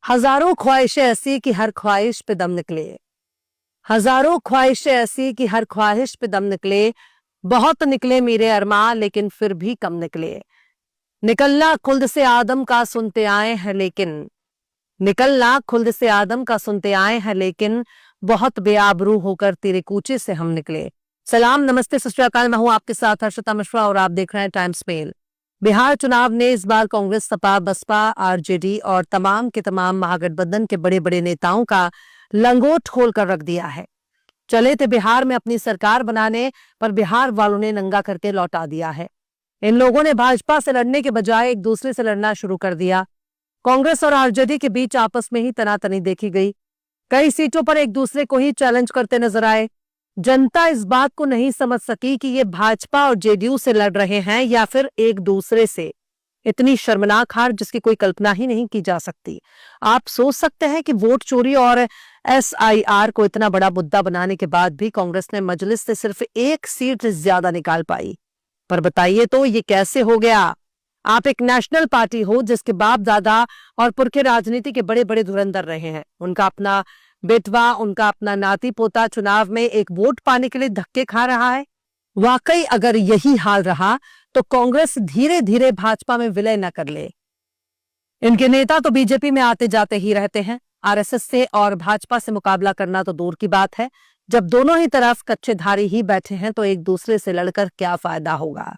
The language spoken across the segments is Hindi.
हजारों ख्वाहिशें ऐसी कि हर ख्वाहिश पे दम निकले। हजारों ख्वाहिशें ऐसी कि हर ख्वाहिश पे दम निकले। बहुत निकले मेरे अरमां लेकिन फिर भी कम निकले। निकलना खुल्द से आदम का सुनते आए हैं लेकिन निकलना खुल्द से आदम का सुनते आए हैं लेकिन बहुत बेआबरू होकर तेरे कूचे से हम निकले। सलाम, नमस्ते, सत श्री अकाल। मैं हूं आपके साथ हर्षिता मिश्रा और आप देख रहे हैं टाइम्स मेल। बिहार चुनाव ने इस बार कांग्रेस, सपा, बसपा, आरजेडी और तमाम के तमाम महागठबंधन के बड़े बड़े नेताओं का लंगोट खोल कर रख दिया है। चले थे बिहार में अपनी सरकार बनाने, पर बिहार वालों ने नंगा करके लौटा दिया है। इन लोगों ने भाजपा से लड़ने के बजाय एक दूसरे से लड़ना शुरू कर दिया। कांग्रेस और आरजेडी के बीच आपस में ही तनातनी देखी गई। कई सीटों पर एक दूसरे को ही चैलेंज करते नजर आए। जनता इस बात को नहीं समझ सकी कि ये भाजपा और जेडीयू से लड़ रहे हैं या फिर एक दूसरे से। इतनी शर्मनाक हार जिसकी कोई कल्पना ही नहीं की जा सकती। आप सोच सकते हैं कि वोट चोरी और एसआईआर को इतना बड़ा मुद्दा बनाने के बाद भी कांग्रेस ने मजलिस से सिर्फ एक सीट ज्यादा निकाल पाई। पर बताइए तो ये कैसे हो गया? आप एक नेशनल पार्टी हो जिसके बाप दादा और पुरखे राजनीति के बड़े बड़े धुरंधर रहे हैं। उनका अपना बेटवा, उनका अपना नाती पोता चुनाव में एक वोट पाने के लिए धक्के खा रहा है। वाकई अगर यही हाल रहा तो कांग्रेस धीरे धीरे भाजपा में विलय न कर ले। इनके नेता तो बीजेपी में आते जाते ही रहते हैं। आरएसएस से और भाजपा से मुकाबला करना तो दूर की बात है। जब दोनों ही तरफ कच्चेधारी ही बैठे हैं तो एक दूसरे से लड़कर क्या फायदा होगा।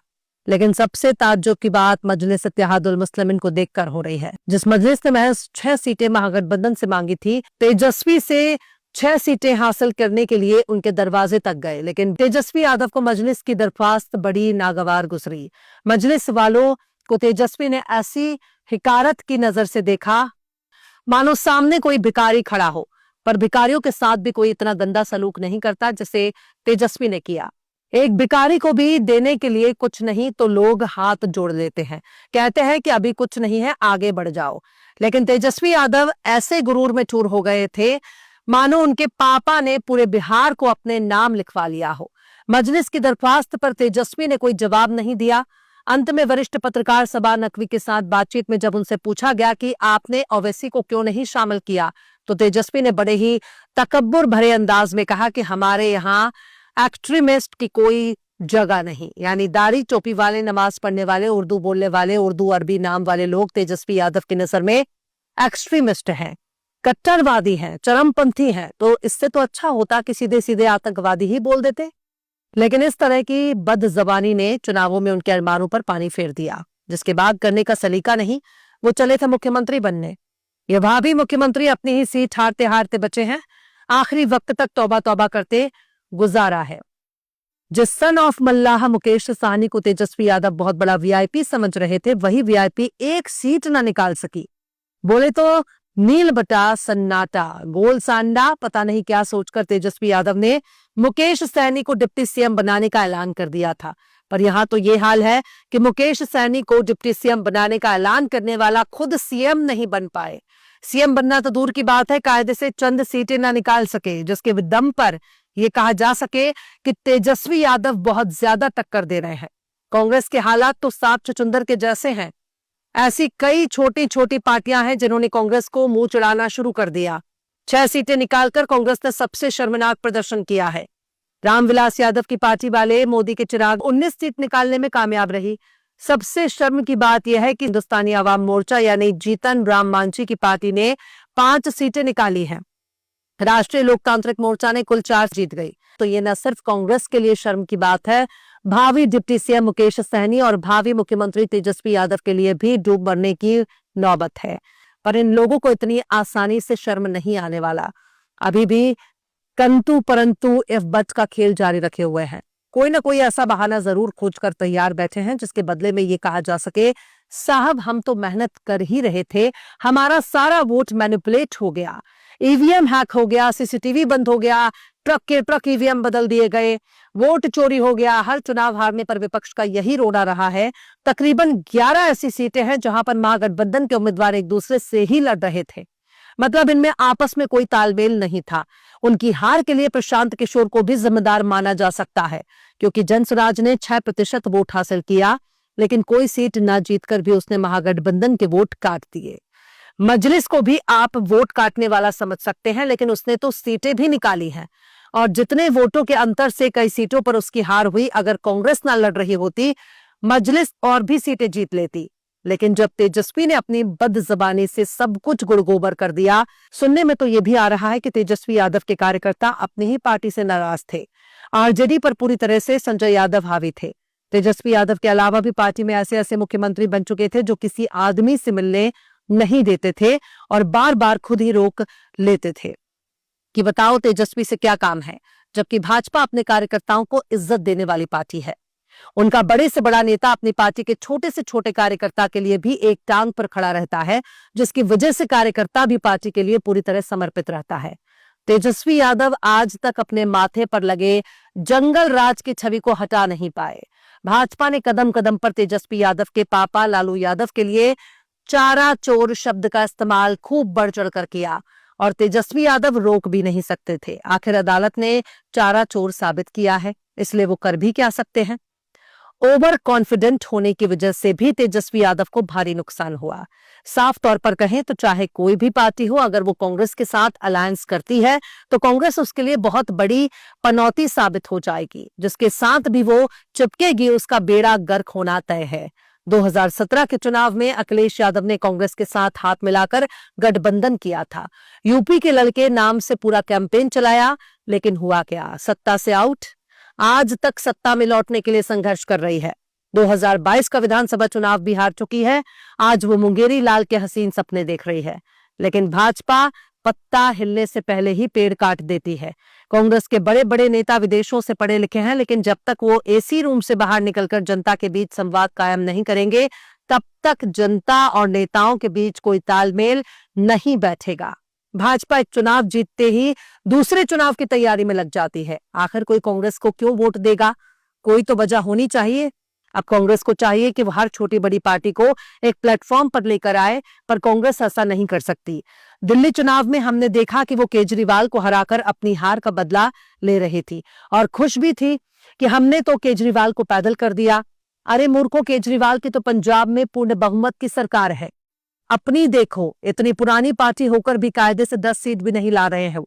लेकिन सबसे ताज्जुब की बात मजलिस इत्तेहादुल मुस्लिमीन को देखकर हो रही है। जिस मजलिस ने महज 6 सीटें महागठबंधन से मांगी थी, तेजस्वी से 6 सीटें हासिल करने के लिए उनके दरवाजे तक गए, लेकिन तेजस्वी यादव को मजलिस की दरख्वास्त बड़ी नागवार गुजरी। मजलिस वालों को तेजस्वी ने ऐसी हिकारत की नजर से देखा मानो सामने कोई भिखारी खड़ा हो, पर भिखारियों के साथ भी कोई इतना गंदा सलूक नहीं करता जैसे तेजस्वी ने किया। एक भिखारी को भी देने के लिए कुछ नहीं तो लोग हाथ जोड़ लेते हैं, कहते हैं कि अभी कुछ नहीं है, आगे बढ़ जाओ। लेकिन तेजस्वी यादव ऐसे गुरूर में चूर हो गए थे मानो उनके पापा ने पूरे बिहार को अपने नाम लिखवा लिया हो। मजलिस की दरख्वास्त पर तेजस्वी ने कोई जवाब नहीं दिया। अंत में वरिष्ठ पत्रकार सबा नकवी के साथ बातचीत में जब उनसे पूछा गया कि आपने ओवैसी को क्यों नहीं शामिल किया, तो तेजस्वी ने बड़े ही तकब्बुर भरे अंदाज में कहा कि हमारे यहाँ एक्सट्रीमिस्ट की कोई जगह नहीं। यानी दाढ़ी टोपी वाले, नमाज पढ़ने वाले, उर्दू बोलने वाले, उर्दू अरबी नाम वाले लोग तेजस्वी यादव की नजर में एक्सट्रीमिस्ट हैं, कट्टरवादी हैं, चरमपंथी हैं। तो इससे तो अच्छा होता कि सीधे सीधे आतंकवादी ही बोल देते। लेकिन इस तरह की बदजबानी ने चुनावों में उनके अरमानों पर पानी फेर दिया। जिसके बाद करने का सलीका नहीं, वो चले थे मुख्यमंत्री बनने। ये भाभी मुख्यमंत्री अपनी ही सीट हारते हारते बचे हैं। आखिरी वक्त तक तौबा तौबा करते गुजारा है। जिस सन ऑफ मल्लाह मुकेश साहनी को तेजस्वी यादव बहुत बड़ा वीआईपी समझ रहे थे, वही वीआईपी एक सीट ना निकाल सकी। बोले तो नील बटा सन्नाटा, गोल सांडा, पता नहीं क्या सोचकर तेजस्वी यादव ने मुकेश सैनी को डिप्टी सीएम बनाने का ऐलान कर दिया था। पर यहां तो ये हाल है कि मुकेश सैनी को डिप्टी सीएम बनाने का ऐलान करने वाला खुद सीएम नहीं बन पाए। सीएम बनना तो दूर की बात है, कायदे से चंद सीटें ना निकाल सके, जिसके दम पर यह कहा जा सके कि तेजस्वी यादव बहुत ज्यादा टक्कर दे रहे हैं। कांग्रेस के हालात तो सांप चुचुंदर के जैसे हैं। ऐसी कई छोटी छोटी पार्टियां हैं जिन्होंने कांग्रेस को मुंह चढ़ाना शुरू कर दिया। 6 सीटें निकालकर कांग्रेस ने सबसे शर्मनाक प्रदर्शन किया है। रामविलास यादव की पार्टी वाले मोदी के चिराग 19 सीट निकालने में कामयाब रही। सबसे शर्म की बात यह है कि हिंदुस्तानी आवाम मोर्चा यानी जीतन राम मांझी की पार्टी ने 5 सीटें निकाली हैं। राष्ट्रीय लोकतांत्रिक मोर्चा ने कुल 4 जीत गई। तो ये न सिर्फ कांग्रेस के लिए शर्म की बात है, भावी डिप्टी सीएम मुकेश सहनी और भावी मुख्यमंत्री तेजस्वी यादव के लिए भी डूब मरने की नौबत है। पर इन लोगों को इतनी आसानी से शर्म नहीं आने वाला। अभी भी कंतु परंतु इफ बच का खेल जारी रखे हुए हैं। कोई ना कोई ऐसा बहाना जरूर खोजकर तैयार बैठे हैं जिसके बदले में ये कहा जा सके, साहब हम तो मेहनत कर ही रहे थे, हमारा सारा वोट मैनिपुलेट हो गया, ईवीएम हैक हो गया, सीसीटीवी बंद हो गया, ट्रक के ट्रक ईवीएम बदल दिए गए, वोट चोरी हो गया। हर चुनाव हारने पर विपक्ष का यही रोना रहा है। तकरीबन 11 ऐसी सीटें हैं जहां पर महागठबंधन के उम्मीदवार एक दूसरे से ही लड़ रहे थे। मतलब इनमें आपस में कोई तालमेल नहीं था। उनकी हार के लिए प्रशांत किशोर को भी जिम्मेदार माना जा सकता है, क्योंकि जनसुराज ने 6% वोट हासिल किया, लेकिन कोई सीट न जीतकर भी उसने महागठबंधन के वोट काट दिए। मजलिस को भी आप वोट काटने वाला समझ सकते हैं, लेकिन उसने तो सीटें भी निकाली हैं और जितने वोटों के अंतर से कई सीटों पर उसकी हार हुई। अगर कांग्रेस ना लड़ रही होती, मजलिस और भी सीटें जीत लेती। लेकिन जब तेजस्वी ने अपनी बदजबानी से सब कुछ गुड़गोबर कर दिया, सुनने में तो यह भी आ रहा है कि तेजस्वी यादव के कार्यकर्ता अपनी ही पार्टी से नाराज थे। आरजेडी पर पूरी तरह से संजय यादव हावी थे। तेजस्वी यादव के अलावा भी पार्टी में ऐसे ऐसे मुख्यमंत्री बन चुके थे जो किसी आदमी से मिलने नहीं देते थे और बार बार खुद ही रोक लेते थे कि बताओ तेजस्वी से क्या काम है, जबकि भाजपा अपने कार्यकर्ताओं को इज्जत देने वाली पार्टी है। उनका बड़े से बड़ा नेता अपनी पार्टी के छोटे से छोटे कार्यकर्ता के लिए भी एक टांग पर खड़ा रहता है, जिसकी वजह से कार्यकर्ता भी पार्टी के लिए पूरी तरह समर्पित रहता है। तेजस्वी यादव आज तक अपने माथे पर लगे जंगल राज की छवि को हटा नहीं पाए। भाजपा ने कदम कदम पर तेजस्वी यादव के पापा लालू यादव के लिए चारा चोर शब्द का इस्तेमाल खूब बढ़ चढ़कर किया और तेजस्वी यादव रोक भी नहीं सकते थे। आखिर अदालत ने चारा चोर साबित किया है, इसलिए वो कर भी क्या सकते हैं। ओवर कॉन्फिडेंट होने की वजह से भी तेजस्वी यादव को भारी नुकसान हुआ। साफ तौर पर कहें तो चाहे कोई भी पार्टी हो, अगर वो कांग्रेस के साथ अलायंस करती है तो कांग्रेस उसके लिए बहुत बड़ी पनौती साबित हो जाएगी। जिसके साथ भी वो चिपकेगी उसका बेड़ा गर्क होना तय है। 2017 के चुनाव में अखिलेश यादव ने कांग्रेस के साथ हाथ मिलाकर गठबंधन किया था। यूपी के लड़के नाम से पूरा कैंपेन चलाया, लेकिन हुआ क्या, सत्ता से आउट। आज तक सत्ता में लौटने के लिए संघर्ष कर रही है। 2022 का विधानसभा चुनाव भी हार चुकी है। आज वो मुंगेरी लाल के हसीन सपने देख रही है। लेकिन भाजपा पत्ता हिलने से पहले ही पेड़ काट देती है। कांग्रेस के बड़े बड़े नेता विदेशों से पढ़े लिखे हैं, लेकिन जब तक वो एसी रूम से बाहर निकलकर जनता के बीच संवाद कायम नहीं करेंगे, तब तक जनता और नेताओं के बीच कोई तालमेल नहीं बैठेगा। भाजपा एक चुनाव जीतते ही दूसरे चुनाव की तैयारी में लग जाती है। आखिर कोई कांग्रेस को क्यों वोट देगा? कोई तो वजह होनी चाहिए। अब कांग्रेस को चाहिए कि वो हर छोटी बड़ी पार्टी को एक प्लेटफॉर्म पर लेकर आए, पर कांग्रेस ऐसा नहीं कर सकती। दिल्ली चुनाव में हमने देखा कि वो केजरीवाल को हराकर अपनी हार का बदला ले रही थी और खुश भी थी कि हमने तो केजरीवाल को पैदल कर दिया। अरे मूर्खों, केजरीवाल की तो पंजाब में पूर्ण बहुमत की सरकार है। अपनी देखो, इतनी पुरानी पार्टी होकर भी कायदे से 10 सीट भी नहीं ला रहे हैं।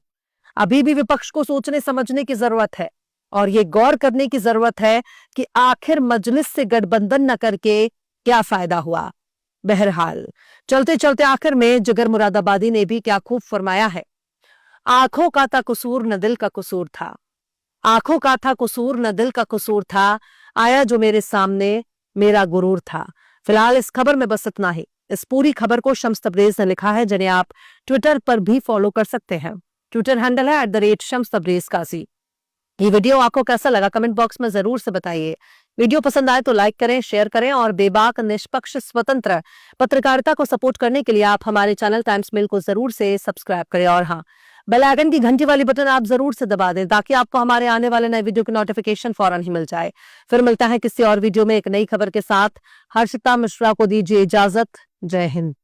अभी भी विपक्ष को सोचने समझने की जरूरत है और ये गौर करने की जरूरत है कि आखिर मजलिस से गठबंधन न करके क्या फायदा हुआ। बहरहाल चलते चलते आखिर में जिगर मुरादाबादी ने भी क्या खूब फरमाया है, आंखों का था कसूर न दिल का कसूर था। आंखों का था कसूर न दिल का कसूर था, आया जो मेरे सामने मेरा गुरूर था। फिलहाल इस खबर में बस इतना ही। इस पूरी खबर को शम्स तबरेज ने लिखा है, जिन्हें आप ट्विटर पर भी फॉलो कर सकते हैं। ट्विटर हैंडल है @शम्स_तबरेज़। ये वीडियो आपको कैसा लगा कमेंट बॉक्स में जरूर से बताइए। वीडियो पसंद आए तो लाइक करें, शेयर करें और बेबाक, निष्पक्ष, स्वतंत्र पत्रकारिता को सपोर्ट करने के लिए आप हमारे चैनल टाइम्स मेल को जरूर से सब्सक्राइब करें और हाँ, बेल आइकन की घंटी वाली बटन आप जरूर से दबा दें ताकि आपको हमारे आने वाले नए वीडियो की नोटिफिकेशन फौरन ही मिल जाए। फिर मिलता है किसी और वीडियो में एक नई खबर के साथ। हर्षिता मिश्रा को दीजिए इजाजत। जय हिंद।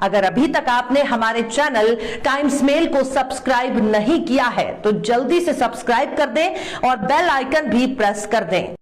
अगर अभी तक आपने हमारे चैनल टाइम्स मेल को सब्सक्राइब नहीं किया है तो जल्दी से सब्सक्राइब कर दें और बेल आइकन भी प्रेस कर दें।